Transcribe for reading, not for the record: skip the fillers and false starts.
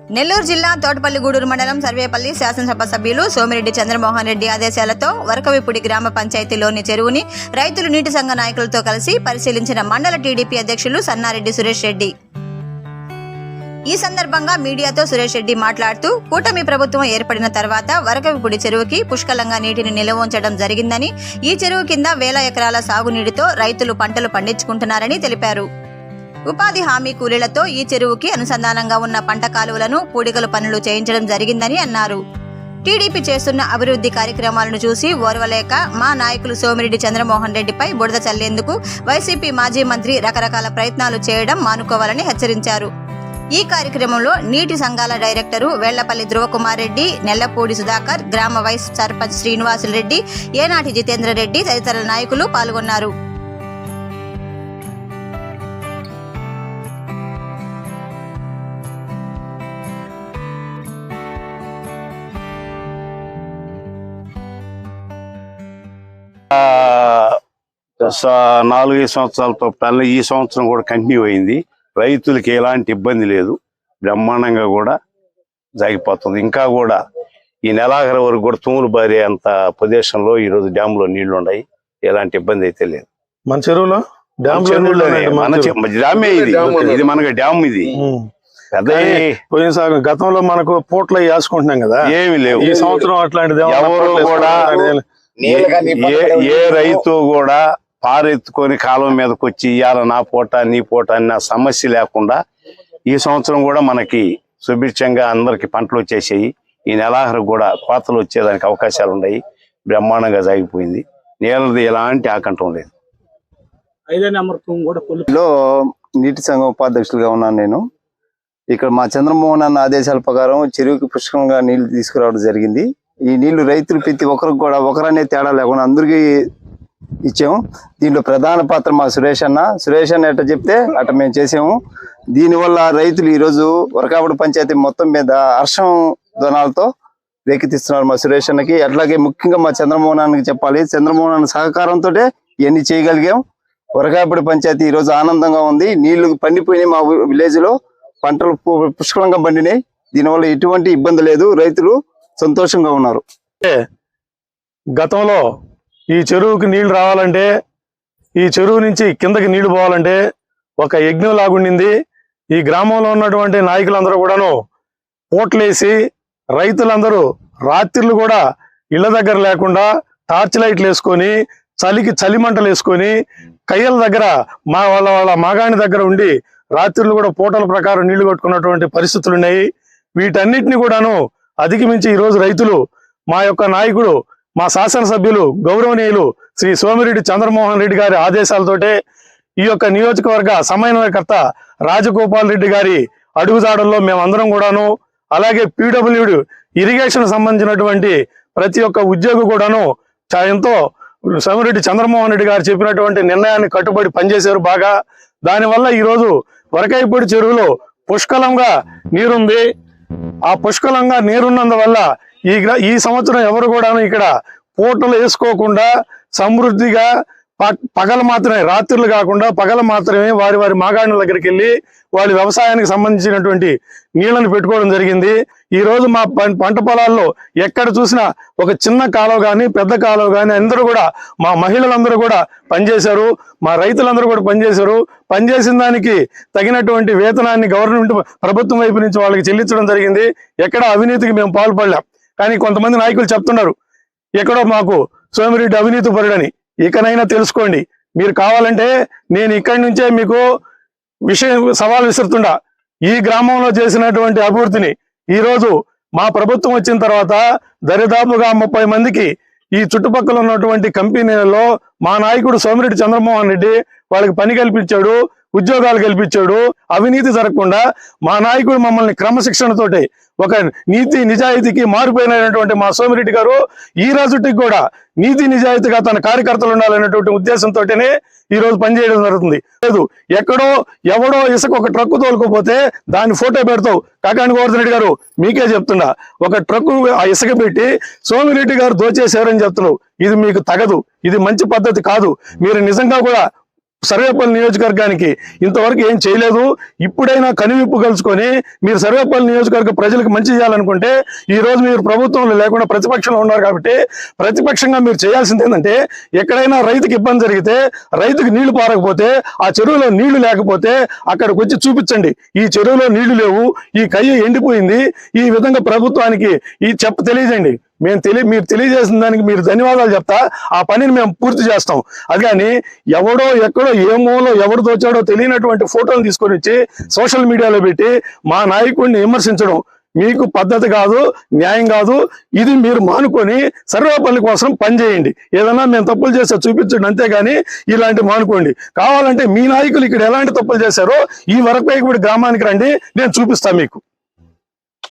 నెల్లూరు జిల్లా తోటపల్లిగూడూరు మండలం సర్వేపల్లి శాసనసభ సభ్యులు సోమిరెడ్డి చంద్రమోహన్ రెడ్డి ఆదేశాలతో వరకవిపుడి గ్రామ పంచాయతీలోని చెరువుని రైతులు నీటి సంఘ నాయకులతో కలిసి పరిశీలించిన మండల టీడీపీ అధ్యక్షులు సన్నారెడ్డి సురేష్ రెడ్డి. ఈ సందర్భంగా మీడియాతో సురేష్ రెడ్డి మాట్లాడుతూ కూటమి ప్రభుత్వం ఏర్పడిన తర్వాత వరకవిపుడి చెరువుకి పుష్కలంగా నీటిని నిల్వ ఉంచడం జరిగిందని, ఈ చెరువు కింద వేల ఎకరాల సాగునీటితో రైతులు పంటలు పండించుకుంటున్నారని తెలిపారు. ఉపాధి హామీ కూలీలతో ఈ చెరువుకి అనుసంధానంగా ఉన్న పంట కాలువలను పూడికలు పనులు చేయించడం జరిగిందని అన్నారు. టీడీపీ చేస్తున్న అభివృద్ధి కార్యక్రమాలను చూసి ఓర్వలేక మా నాయకులు సోమిరెడ్డి చంద్రమోహన్ రెడ్డిపై బురద చల్లేందుకు వైసీపీ మాజీ మంత్రి రకరకాల ప్రయత్నాలు చేయడం మానుకోవాలని హెచ్చరించారు. ఈ కార్యక్రమంలో నీటి సంఘాల డైరెక్టరు వెళ్లపల్లి ధ్రువకుమార్ రెడ్డి, నెల్లపూడి సుధాకర్, గ్రామ వైస్ సర్పంచ్ శ్రీనివాసులు రెడ్డి, ఏనాటి జితేంద్ర రెడ్డి తదితర నాయకులు పాల్గొన్నారు. నాలుగైదు సంవత్సరాలతో పనులు ఈ సంవత్సరం కూడా కంటిన్యూ అయింది. రైతులకి ఎలాంటి ఇబ్బంది లేదు, బ్రహ్మాండంగా కూడా సాగిపోతుంది. ఇంకా కూడా ఈ నెలాఖరు వరకు కూడా తుమ్ములు బారే అంత ప్రదేశంలో ఈరోజు డ్యామ్ లో నీళ్లు ఉన్నాయి, ఎలాంటి ఇబ్బంది అయితే లేదు. మన చెరువులో డ్యామే ఇది మనకి డ్యామ్ ఇది పెద్ద. గతంలో మనకు పోట్లు వేసుకుంటున్నాం కదా, ఏమి లేవు ఈ సంవత్సరం అట్లాంటిది ఎవరు కూడా ఏ రైతు కూడా పారెత్తుకొని కాలం మీదకి వచ్చి ఇవాళ నా పూట నీ పూట అన్న సమస్య లేకుండా ఈ సంవత్సరం కూడా మనకి సుభిక్షంగా అందరికి పంటలు వచ్చేసాయి. ఈ నెలాఖరు కూడా కోతలు వచ్చేదానికి అవకాశాలు ఉన్నాయి. బ్రహ్మాండంగా సాగిపోయింది. నీళ్ళది ఎలాంటి ఆకంఠం లేదు. నీటి సంఘం ఉపాధ్యక్షులుగా ఉన్నాను నేను. ఇక్కడ మా చంద్రమోహన్ అన్న ఆదేశాల ప్రకారం చెరువుకి పుష్కలంగా నీళ్లు తీసుకురావడం జరిగింది. ఈ నీళ్లు రైతులు ప్రతి ఒక్కరికి కూడా ఒకరనే తేడా లేకుండా అందరికీ ఇచ్చాము. దీంట్లో ప్రధాన పాత్ర మా సురేష్ అన్న ఎట్ట చెప్తే అట్ట మేము చేసాము. దీనివల్ల రైతులు ఈరోజు వరకాపుడి పంచాయతీ మొత్తం మీద హర్షం ధ్వనాలతో రేకెత్తిస్తున్నారు మా సురేష్ అన్నకి. అట్లాగే ముఖ్యంగా మా చంద్రమోహన్ అన్నకి చెప్పాలి, చంద్రమోహన్ అన్న సహకారంతో ఇవన్నీ చేయగలిగాం. వరకాపుడి పంచాయతీ ఈరోజు ఆనందంగా ఉంది. నీళ్లు పండిపోయినాయి, మా విలేజ్ లో పంటలు పుష్కలంగా పండినాయి. దీనివల్ల ఎటువంటి ఇబ్బంది లేదు, రైతులు సంతోషంగా ఉన్నారు. గతంలో ఈ చెరువుకి నీళ్లు రావాలంటే, ఈ చెరువు నుంచి కిందకి నీళ్లు పోవాలంటే ఒక యజ్ఞం లాగుండింది. ఈ గ్రామంలో ఉన్నటువంటి నాయకులందరూ కూడాను పోట్లేసి రైతులందరూ రాత్రిళ్ళు కూడా ఇళ్ల దగ్గర లేకుండా టార్చ్ లైట్లు వేసుకొని చలికి చలిమంటలు వేసుకొని కయ్యల దగ్గర వాళ్ళ మాగాణి దగ్గర ఉండి రాత్రిళ్ళు కూడా పూటల ప్రకారం నీళ్లు కొట్టుకున్నటువంటి పరిస్థితులు ఉన్నాయి. వీటన్నిటిని కూడాను అధిగమించి ఈరోజు రైతులు మా యొక్క నాయకుడు, మా శాసనసభ్యులు గౌరవనీయులు శ్రీ సోమిరెడ్డి చంద్రమోహన్ రెడ్డి గారి ఆదేశాలతోటే ఈ యొక్క నియోజకవర్గ సమన్వయకర్త రాజగోపాల్ రెడ్డి గారి అడుగుజాడల్లో మేమందరం కూడాను, అలాగే పీడబ్ల్యూడి ఇరిగేషన్ సంబంధించినటువంటి ప్రతి ఒక్క ఉద్యోగి కూడాను ఎంతో సోమిరెడ్డి చంద్రమోహన్ రెడ్డి గారు చెప్పినటువంటి నిర్ణయాన్ని కట్టుబడి పనిచేశారు బాగా. దానివల్ల ఈరోజు వరకైపూడి చెరువులో పుష్కలంగా నీరుంది. ఆ పుష్కలంగా నీరున్నందువల్ల ఈ సంవత్సరం ఎవరు కూడా ఇక్కడ పూటలు వేసుకోకుండా సమృద్ధిగా పగలు మాత్రమే, రాత్రులు కాకుండా పగలు మాత్రమే వారి మాగాణుల దగ్గరికి వెళ్ళి వాళ్ళ వ్యవసాయానికి సంబంధించినటువంటి నీళ్లను పెట్టుకోవడం జరిగింది. ఈ రోజు మా పంట పొలాల్లో ఎక్కడ చూసినా ఒక చిన్న కాలువ కానీ పెద్ద కాలువ కానీ అందరూ కూడా, మా మహిళలందరూ కూడా పనిచేశారు, మా రైతులందరూ కూడా పనిచేశారు. పనిచేసిన దానికి తగినటువంటి వేతనాన్ని గవర్నమెంట్ ప్రభుత్వం వైపు నుంచి వాళ్ళకి చెల్లించడం జరిగింది. ఎక్కడ అవినీతికి మేము పాల్పడలేం. కానీ కొంతమంది నాయకులు చెప్తున్నారు ఎక్కడో మాకు సోమిరెడ్డి అవినీతి పరుడని. ఇకనైనా తెలుసుకోండి. మీరు కావాలంటే నేను ఇక్కడి నుంచే మీకు సవాల్ విసురుతుండా. ఈ గ్రామంలో చేసినటువంటి అభివృద్ధిని ఈరోజు మా ప్రభుత్వం వచ్చిన తర్వాత దరిదాపుగా 30 మందికి ఈ చుట్టుపక్కల ఉన్నటువంటి కంపెనీలలో మా నాయకుడు సోమిరెడ్డి చంద్రమోహన్ రెడ్డి వాళ్ళకి పని కల్పించాడు, ఉద్యోగాలు కల్పించాడు. అవినీతి జరగకుండా మా నాయకుడు మమ్మల్ని క్రమశిక్షణతోటి ఒక నీతి నిజాయితీకి మారిపోయినటువంటి మా సోమిరెడ్డి గారు ఈ రోజుటికి కూడా నీతి నిజాయితీగా తన కార్యకర్తలు ఉండాలనేటువంటి ఉద్దేశంతోనే ఈ రోజు పనిచేయడం జరుగుతుంది. లేదు ఎక్కడో ఎవడో ఇసుక ఒక ట్రక్కు తోలుకోపోతే దాన్ని ఫోటో పెడతావు. కాకాని గోవర్ధన్ రెడ్డి గారు మీకే చెప్తున్నా, ఒక ట్రక్కు ఆ ఇసుక పెట్టి సోమిరెడ్డి గారు దోచేశారని చెప్తున్నావు. ఇది మీకు తగదు, ఇది మంచి పద్ధతి కాదు. మీరు నిజంగా కూడా సర్వేపల్లి నియోజకవర్గానికి ఇంతవరకు ఏం చేయలేదు. ఇప్పుడైనా కనువిప్పు కలుసుకొని మీరు సర్వేపల్లి నియోజకవర్గ ప్రజలకు మంచి చేయాలనుకుంటే, ఈ రోజు మీరు ప్రభుత్వంలో లేకుండా ప్రతిపక్షంలో ఉన్నారు కాబట్టి ప్రతిపక్షంగా మీరు చేయాల్సింది ఏంటంటే, ఎక్కడైనా రైతుకి ఇబ్బంది జరిగితే, రైతుకి నీళ్లు పారకపోతే, ఆ చెరువులో నీళ్లు లేకపోతే అక్కడికి వచ్చి చూపించండి. ఈ చెరువులో నీళ్లు లేవు, ఈ కయ్య ఎండిపోయింది, ఈ విధంగా ప్రభుత్వానికి తెలియజేయండి. మీరు తెలియజేసిన దానికి మీరు ధన్యవాదాలు చెప్తా. ఆ పనిని మేము పూర్తి చేస్తాం. అది కానీ ఎవడో ఎక్కడో ఏ మూలో ఎవరు దోచాడో తెలియనటువంటి ఫోటోలు తీసుకొని వచ్చి సోషల్ మీడియాలో పెట్టి మా నాయకుడిని విమర్శించడం మీకు పద్ధతి కాదు, న్యాయం కాదు. ఇది మీరు మానుకొని సర్వేపల్లి కోసం పనిచేయండి. ఏదైనా మేము తప్పులు చేస్తే చూపించండి, అంతేగాని ఇలాంటి మానుకోండి. కావాలంటే మీ నాయకులు ఇక్కడ ఎలాంటి తప్పులు చేశారో ఈ వరకపైకి గ్రామానికి రండి, నేను చూపిస్తాను మీకు.